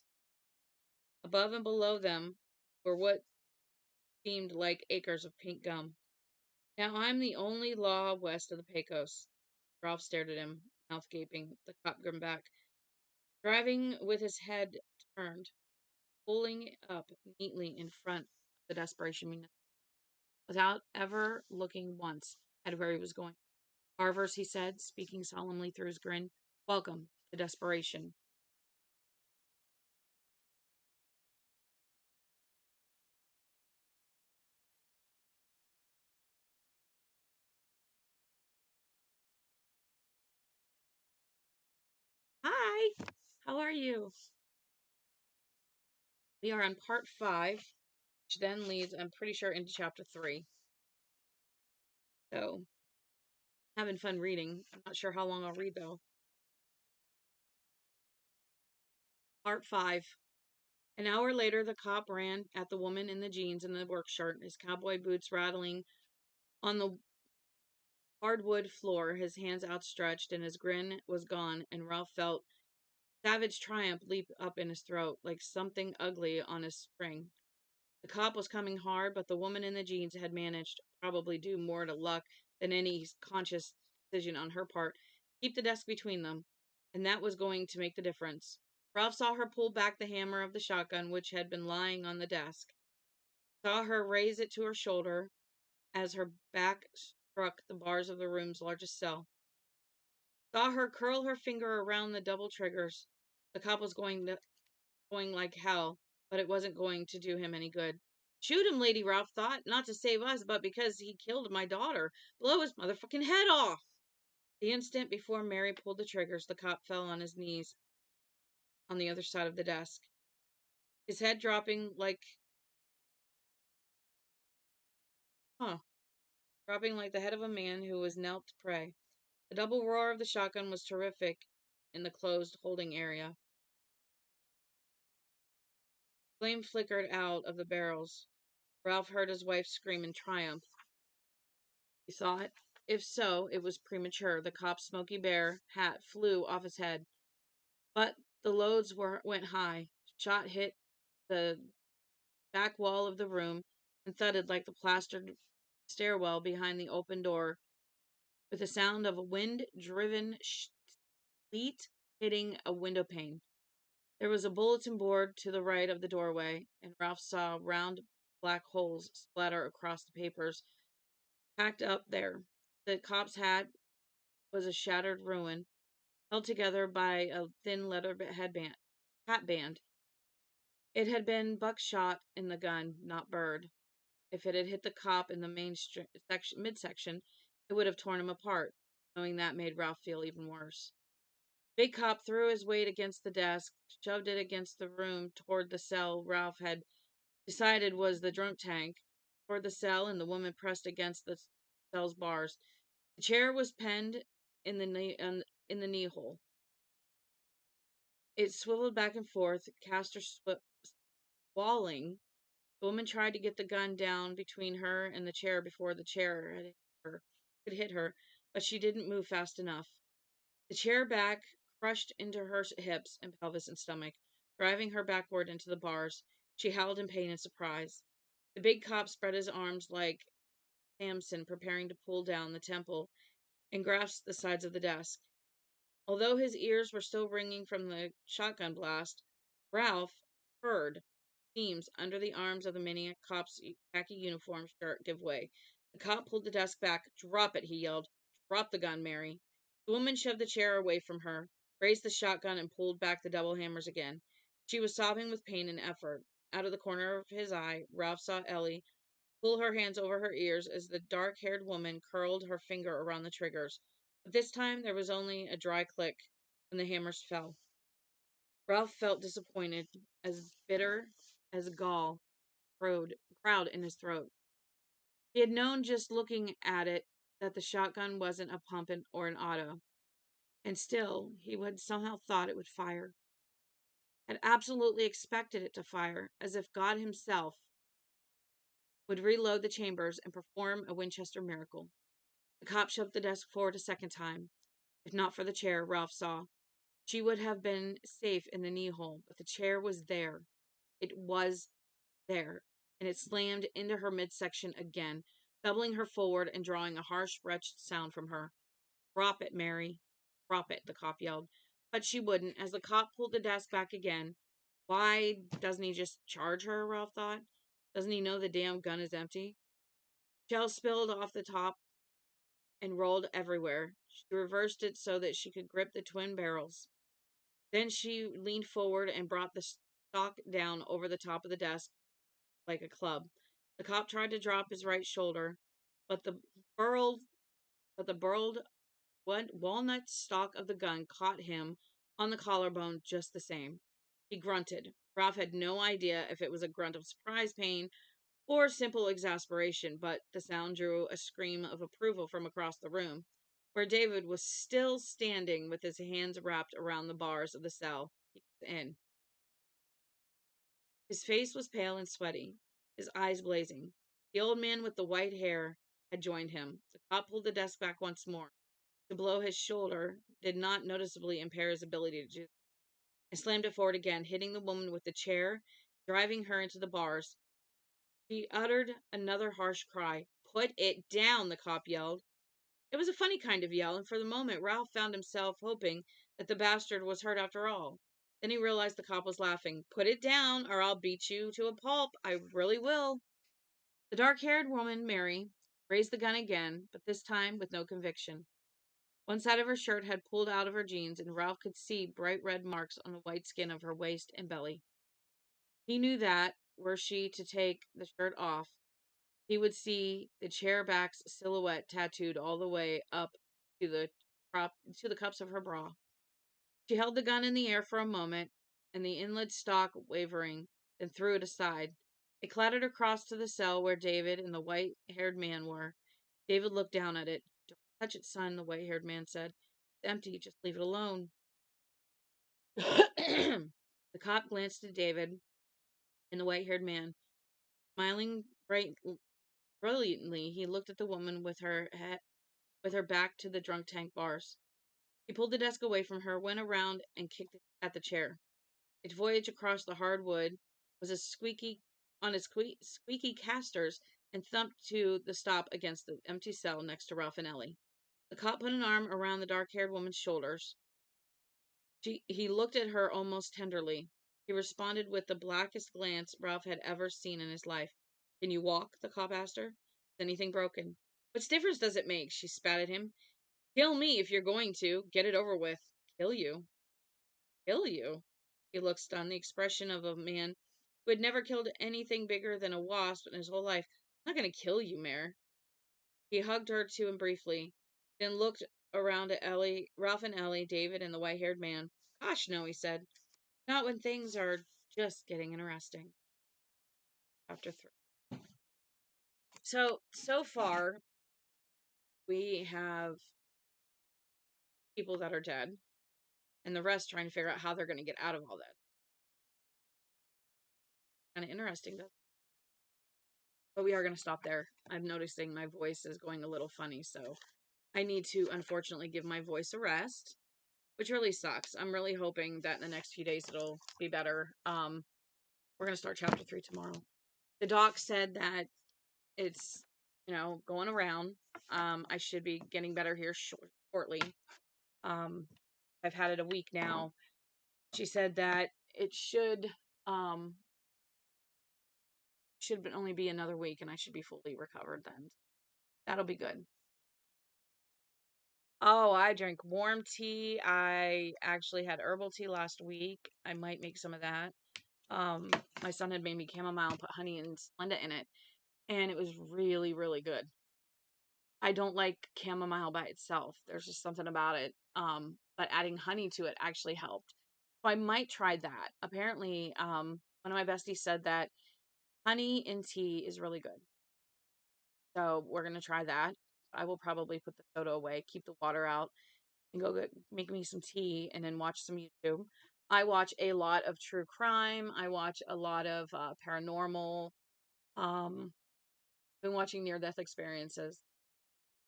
Above and below them were what seemed like acres of pink gum. Now I'm the only law west of the Pecos. Ralph stared at him, mouth gaping. The cop grinned back, driving with his head turned, pulling up neatly in front of the Desperation without ever looking once at where he was going. Carvers, he said, speaking solemnly through his grin, welcome to Desperation. Hi, how are you? We are on part 5, which then leads, I'm pretty sure, into chapter 3. So, having fun reading. I'm not sure how long I'll read, though. Part 5. An hour later, the cop ran at the woman in the jeans and the work shirt, his cowboy boots rattling on the hardwood floor, his hands outstretched, and his grin was gone, and Ralph felt savage triumph leap up in his throat, like something ugly on a spring. The cop was coming hard, but the woman in the jeans had managed, probably due more to luck than any conscious decision on her part, to keep the desk between them, and that was going to make the difference. Ralph saw her pull back the hammer of the shotgun which had been lying on the desk, saw her raise it to her shoulder as her back struck the bars of the room's largest cell, saw her curl her finger around the double triggers. The cop was going like hell, but it wasn't going to do him any good. Shoot him, Lady Ralph thought, not to save us, but because he killed my daughter. Blow his motherfucking head off. The instant before Mary pulled the triggers, the cop fell on his knees on the other side of the desk, his head huh, dropping like the head of a man who was knelt to pray. The double roar of the shotgun was terrific in the closed holding area. Flame flickered out of the barrels. Ralph heard his wife scream in triumph. He saw it. If so, it was premature. The cop's Smoky Bear hat flew off his head. But the loads went high. Shot hit the back wall of the room and thudded like the plastered stairwell behind the open door, with the sound of a wind-driven sleet hitting a window pane. There was a bulletin board to the right of the doorway, and Ralph saw round black holes splatter across the papers packed up there. The cop's hat was a shattered ruin, held together by a thin leather hat band. It had been buckshot in the gun, not Bird. If it had hit the cop in the midsection, it would have torn him apart. Knowing that made Ralph feel even worse. Big Cop threw his weight against the desk, shoved it against the room toward the cell Ralph had decided was the drunk tank, toward the cell, and the woman pressed against the cell's bars. The chair was penned in the knee hole. It swiveled back and forth, Castor squalling. The woman tried to get the gun down between her and the chair before the chair could hit her, but she didn't move fast enough. The chair back crushed into her hips and pelvis and stomach, driving her backward into the bars. She howled in pain and surprise. The big cop spread his arms like Samson, preparing to pull down the temple, and grasped the sides of the desk. Although his ears were still ringing from the shotgun blast, Ralph heard seams under the arms of the maniac cop's khaki uniform shirt give way. The cop pulled the desk back. "Drop it," he yelled. "Drop the gun, Mary." The woman shoved the chair away from her, raised the shotgun, and pulled back the double hammers again. She was sobbing with pain and effort. Out of the corner of his eye, Ralph saw Ellie pull her hands over her ears as the dark-haired woman curled her finger around the triggers. But this time there was only a dry click when the hammers fell. Ralph felt disappointed, as bitter as gall crowd in his throat. He had known just looking at it that the shotgun wasn't a pump or an auto, and still he had somehow thought it would fire. Had absolutely expected it to fire, as if God himself would reload the chambers and perform a Winchester miracle. The cop shoved the desk forward a second time. If not for the chair, Ralph saw, she would have been safe in the knee hole, but the chair was there. It was there, and it slammed into her midsection again, doubling her forward and drawing a harsh, wretched sound from her. "Drop it, Mary. Drop it," the cop yelled. But she wouldn't. As the cop pulled the desk back again, why doesn't he just charge her, Ralph thought? Doesn't he know the damn gun is empty? Shells spilled off the top and rolled everywhere. She reversed it so that she could grip the twin barrels. Then she leaned forward and brought the stock down over the top of the desk like a club. The cop tried to drop his right shoulder, but the burled walnut stock of the gun caught him on the collarbone just the same. He grunted. Ralph had no idea if it was a grunt of surprise pain or simple exasperation, but the sound drew a scream of approval from across the room, where David was still standing with his hands wrapped around the bars of the cell he was in. His face was pale and sweaty, his eyes blazing. The old man with the white hair had joined him. The cop pulled the desk back once more. To blow his shoulder did not noticeably impair his ability to do that, and slammed it forward again, hitting the woman with the chair, driving her into the bars. He uttered another harsh cry. "Put it down," the cop yelled. It was a funny kind of yell, and for the moment Ralph found himself hoping that the bastard was hurt after all. Then he realized the cop was laughing. "Put it down, or I'll beat you to a pulp. I really will." The dark-haired woman, Mary, raised the gun again, but this time with no conviction. One side of her shirt had pulled out of her jeans, and Ralph could see bright red marks on the white skin of her waist and belly. He knew that, were she to take the shirt off, he would see the chairback's silhouette tattooed all the way up to the cups of her bra. She held the gun in the air for a moment, and the inlet stock wavering, then threw it aside. It clattered across to the cell where David and the white-haired man were. David looked down at it. "Don't touch it, son," the white-haired man said. "It's empty. Just leave it alone." The cop glanced at David, And the white-haired man, smiling brilliantly, he looked at the woman with her back to the drunk tank bars. He pulled the desk away from her, went around, and kicked at the chair. Its voyage across the hardwood was squeaky casters and thumped to the stop against the empty cell next to Ralph and Ellie. The cop put an arm around the dark-haired woman's shoulders. He looked at her almost tenderly. He responded with the blackest glance Ralph had ever seen in his life. Can you walk? The cop asked her. Is anything broken? What difference does it make? She spat at him. Kill me if you're going to. Get it over with. Kill you. Kill you? He looked stunned, the expression of a man who had never killed anything bigger than a wasp in his whole life. I'm not going to kill you, Mare. He hugged her to him briefly, then looked around at Ellie, Ralph and Ellie, David, and the white-haired man. Gosh, no, he said. Not when things are just getting interesting. Chapter 3. So far, we have people that are dead, and the rest trying to figure out how they're going to get out of all that. Kind of interesting, though. But we are going to stop there. I'm noticing my voice is going a little funny, so I need to, unfortunately, give my voice a rest, which really sucks. I'm really hoping that in the next few days it'll be better. We're going to start chapter 3 tomorrow. The doc said that it's, going around. I should be getting better here shortly. I've had it a week now. She said that it should only be another week and I should be fully recovered then. That'll be good. Oh, I drink warm tea. I actually had herbal tea last week. I might make some of that. My son had made me chamomile and put honey and Splenda in it, and it was really, really good. I don't like chamomile by itself. There's just something about it. But adding honey to it actually helped. So I might try that. Apparently, one of my besties said that honey in tea is really good. So we're going to try that. I will probably put the soda away, keep the water out, and go make me some tea and then watch some YouTube. I watch a lot of true crime. I watch a lot of paranormal. Been watching near-death experiences.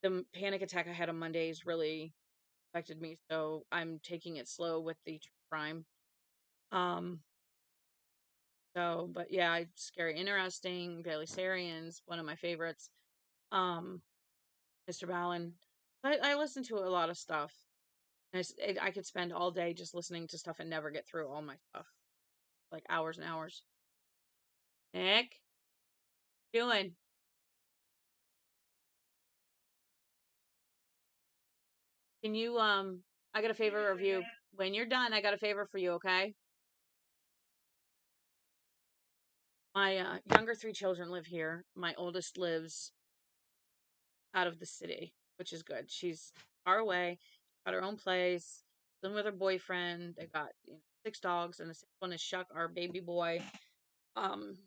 The panic attack I had on Mondays really affected me, so I'm taking it slow with the true crime. But yeah, Scary Interesting, Bailey Sarian's one of my favorites. Mr. Ballin. I listen to a lot of stuff. I could spend all day just listening to stuff and never get through all my stuff. Like hours and hours. Nick? What you doing? Can you, I got a favor of you. When you're done, I got a favor for you, okay? My younger 3 children live here. My oldest lives out of the city, which is good. She's far away, got her own place, living with her boyfriend. They got 6 dogs, and the 6th one is Shuck, our baby boy. And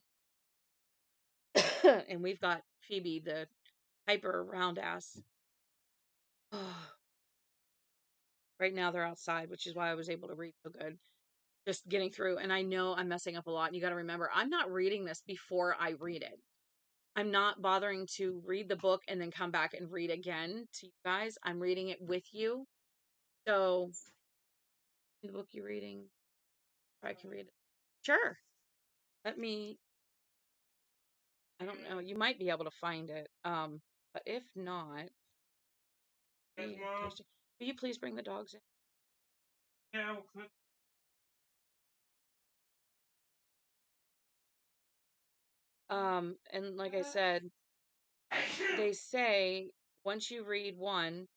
we've got Phoebe, the hyper round ass. Right now they're outside, which is why I was able to read so good. Just getting through, and I know I'm messing up a lot. And you got to remember, I'm not reading this before I read it. I'm not bothering to read the book and then come back and read again to you guys. I'm reading it with you. So, the book you're reading, I can read it. Sure. I don't know. You might be able to find it. But if not, will you please bring the dogs in? Yeah, and like I said, they say once you read one,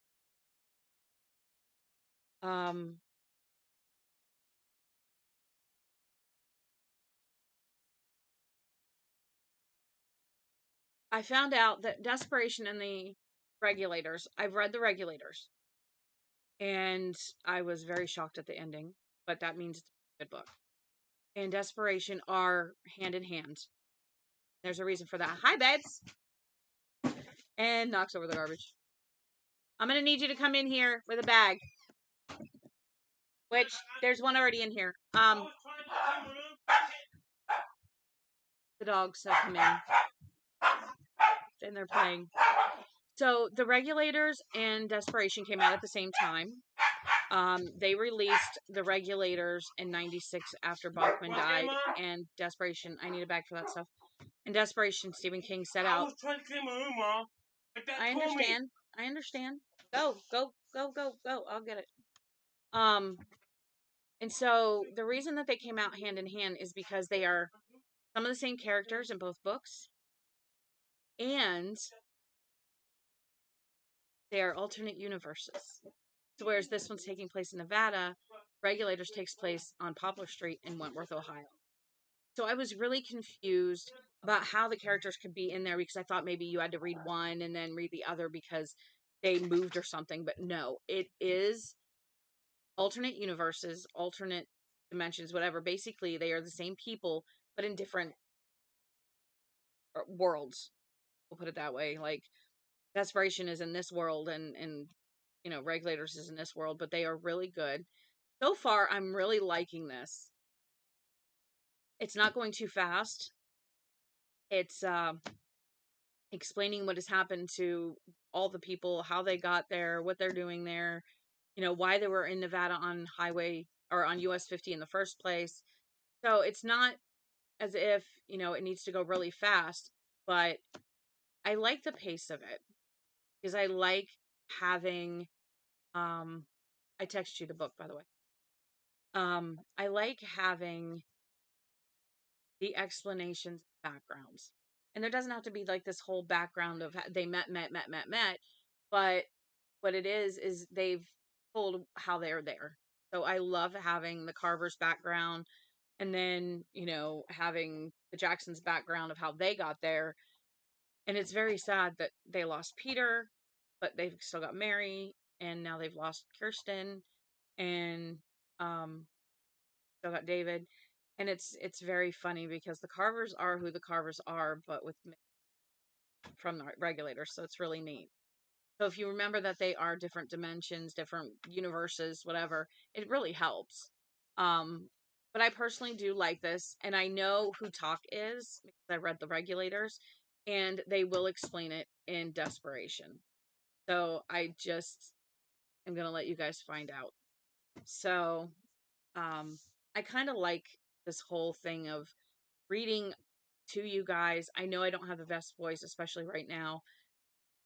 I found out that Desperation and the Regulators, I've read the Regulators, and I was very shocked at the ending, but that means it's a good book. And Desperation are hand in hand. There's a reason for that. Hi, babes! And knocks over the garbage. I'm going to need you to come in here with a bag. Which, there's one already in here. the dogs have come in and they're playing. So the Regulators and Desperation came out at the same time. They released the Regulators in '96 after Bachman died, and Desperation, I need a bag for that stuff. And Desperation, Stephen King set out. I was trying to clean my room, Mom. But that I understand. I understand. Go. I'll get it. And so the reason that they came out hand in hand is because they are some of the same characters in both books, and they are alternate universes. So whereas this one's taking place in Nevada, Regulators takes place on Poplar Street in Wentworth, Ohio. So I was really confused about how the characters could be in there because I thought maybe you had to read one and then read the other because they moved or something. But no, it is alternate universes, alternate dimensions, whatever. Basically, they are the same people, but in different worlds. We'll put it that way. Like, Desperation is in this world and Regulators is in this world, but they are really good. So far, I'm really liking this. It's not going too fast. It's explaining what has happened to all the people, how they got there, what they're doing there, why they were in Nevada on highway or on US 50 in the first place. So it's not as if, it needs to go really fast, but I like the pace of it because I like having, I text you the book, by the way. I like having the explanations, backgrounds. And there doesn't have to be like this whole background of they met, but what it is they've told how they're there. So I love having the Carver's background and then, having the Jacksons' background of how they got there. And it's very sad that they lost Peter, but they've still got Mary, and now they've lost Kirsten, and still got David. And it's very funny because the Carvers are who the Carvers are, but with from the Regulators, so it's really neat. So if you remember that they are different dimensions, different universes, whatever, it really helps. But I personally do like this, and I know who Talk is because I read the Regulators, and they will explain it in Desperation. So I just am gonna let you guys find out. So I kind of like this whole thing of reading to you guys. I know I don't have the best voice, especially right now,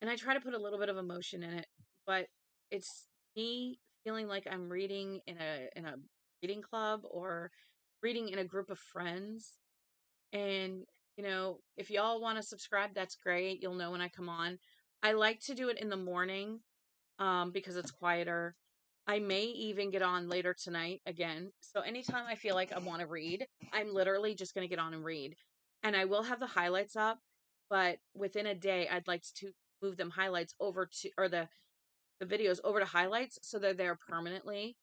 and I try to put a little bit of emotion in it, but it's me feeling like I'm reading in a reading club or reading in a group of friends. And if y'all want to subscribe, that's great. You'll know when I come on. I like to do it in the morning because it's quieter. I may even get on later tonight again. So anytime I feel like I want to read, I'm literally just going to get on and read. And I will have the highlights up, but within a day, I'd like to move them highlights over to, or the videos over to highlights so they're there permanently.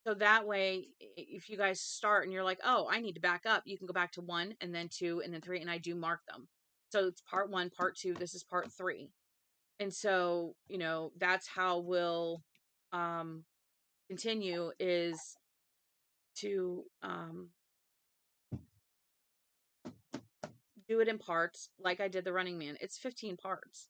So that way, if you guys start and you're like, oh, I need to back up, you can go back to 1 and then 2 and then 3, and I do mark them. So it's part 1, part 2, this is part 3. And so, that's how we'll continue, is to do it in parts like I did the Running Man. It's 15 parts,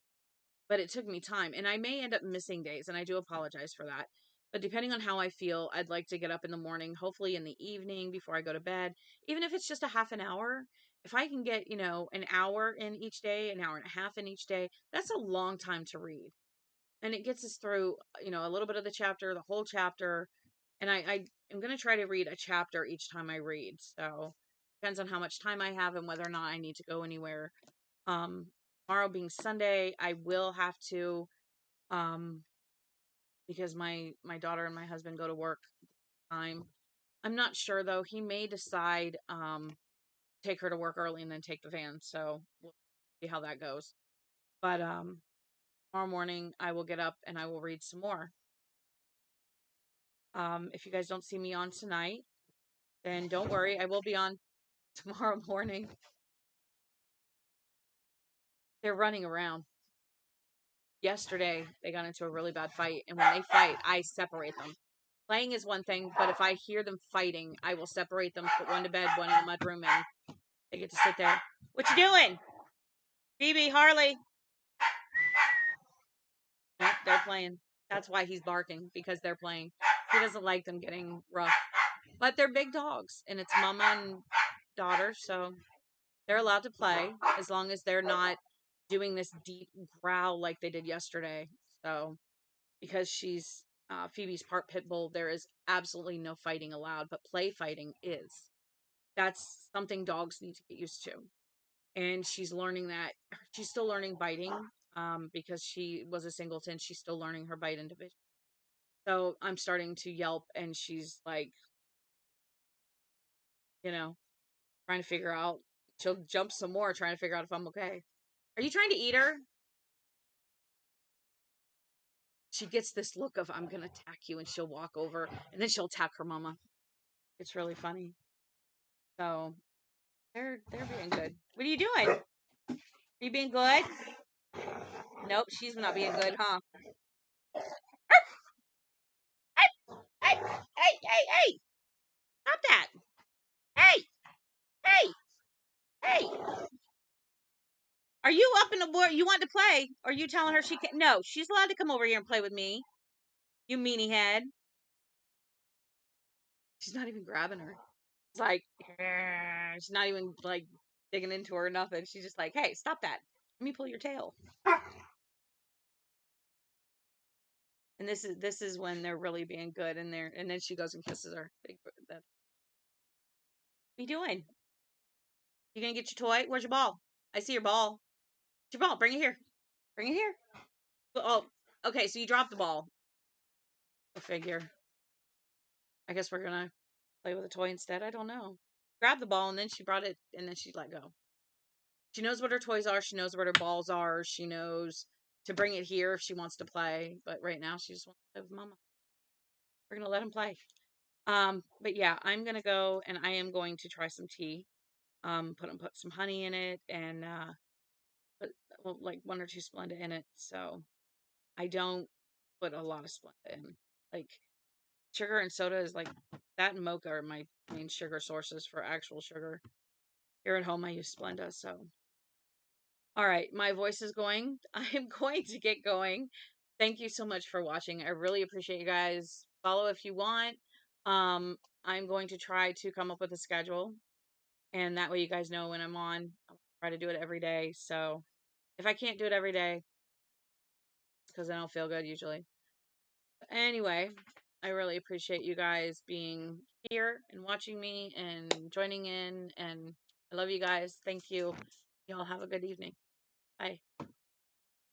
but it took me time, and I may end up missing days, and I do apologize for that. But depending on how I feel, I'd like to get up in the morning, hopefully in the evening before I go to bed, even if it's just a half an hour. If I can get, an hour in each day, an hour and a half in each day, that's a long time to read. And it gets us through, a little bit of the chapter, the whole chapter. And I am going to try to read a chapter each time I read. So depends on how much time I have and whether or not I need to go anywhere. Tomorrow being Sunday, I will have to, because my daughter and my husband go to work time. I'm not sure though. He may decide, take her to work early and then take the van. So we'll see how that goes. But, tomorrow morning I will get up and I will read some more. If you guys don't see me on tonight, then don't worry. I will be on tomorrow morning. They're running around. Yesterday, they got into a really bad fight. And when they fight, I separate them. Playing is one thing, but if I hear them fighting, I will separate them, put one to bed, one in the mudroom, and They get to sit there. What you doing? Phoebe, Harley. Nope, they're playing. That's why he's barking, because they're playing. He doesn't like them getting rough. But they're big dogs, and it's mama and daughter, so they're allowed to play as long as they're not doing this deep growl like they did yesterday. So, because she's Phoebe's part pit bull, there is absolutely no fighting allowed, but play fighting is. That's something dogs need to get used to. And she's learning that. She's still learning biting because she was a singleton. She's still learning her bite and division. So I'm starting to yelp, and she's like, trying to figure out. She'll jump some more, trying to figure out if I'm okay. Are you trying to eat her? She gets this look of, I'm going to attack you, and she'll walk over, and then she'll attack her mama. It's really funny. So they're being good. What are you doing? Are you being good? Nope, she's not being good, huh? Hey, hey, hey, hey! Stop that! Hey, hey, hey! Are you up in the board? You want to play? Or are you telling her she can't? No, she's allowed to come over here and play with me. You meanie head. She's not even grabbing her. It's like, she's not even like digging into her or nothing. She's just like, hey, stop that. Let me pull your tail. And this is when they're really being good, and then she goes and kisses her. What are you doing? You gonna get your toy? Where's your ball? I see your ball. Where's your ball? Bring it here. Bring it here. Oh, okay. So you dropped the ball. Go figure. I guess we're gonna play with a toy instead. I don't know. Grabbed the ball, and then she brought it, and then she let go. She knows what her toys are. She knows what her balls are. She knows to bring it here if she wants to play. But right now, she just wants to play with Mama. We're gonna let him play. But yeah, I'm gonna go, and I am going to try some tea. Put some honey in it, and put like 1 or 2 Splenda in it. So I don't put a lot of Splenda in. Like sugar and soda is like that, and mocha are my main sugar sources for actual sugar. Here at home, I use Splenda. So all right, my voice is going. I am going to get going. Thank you so much for watching. I really appreciate you guys. Follow if you want. I'm going to try to come up with a schedule, and that way you guys know when I'm on. I'll try to do it every day. So if I can't do it every day, it's because I don't feel good usually. Anyway, I really appreciate you guys being here and watching me and joining in. And I love you guys. Thank you. Y'all have a good evening. Bye.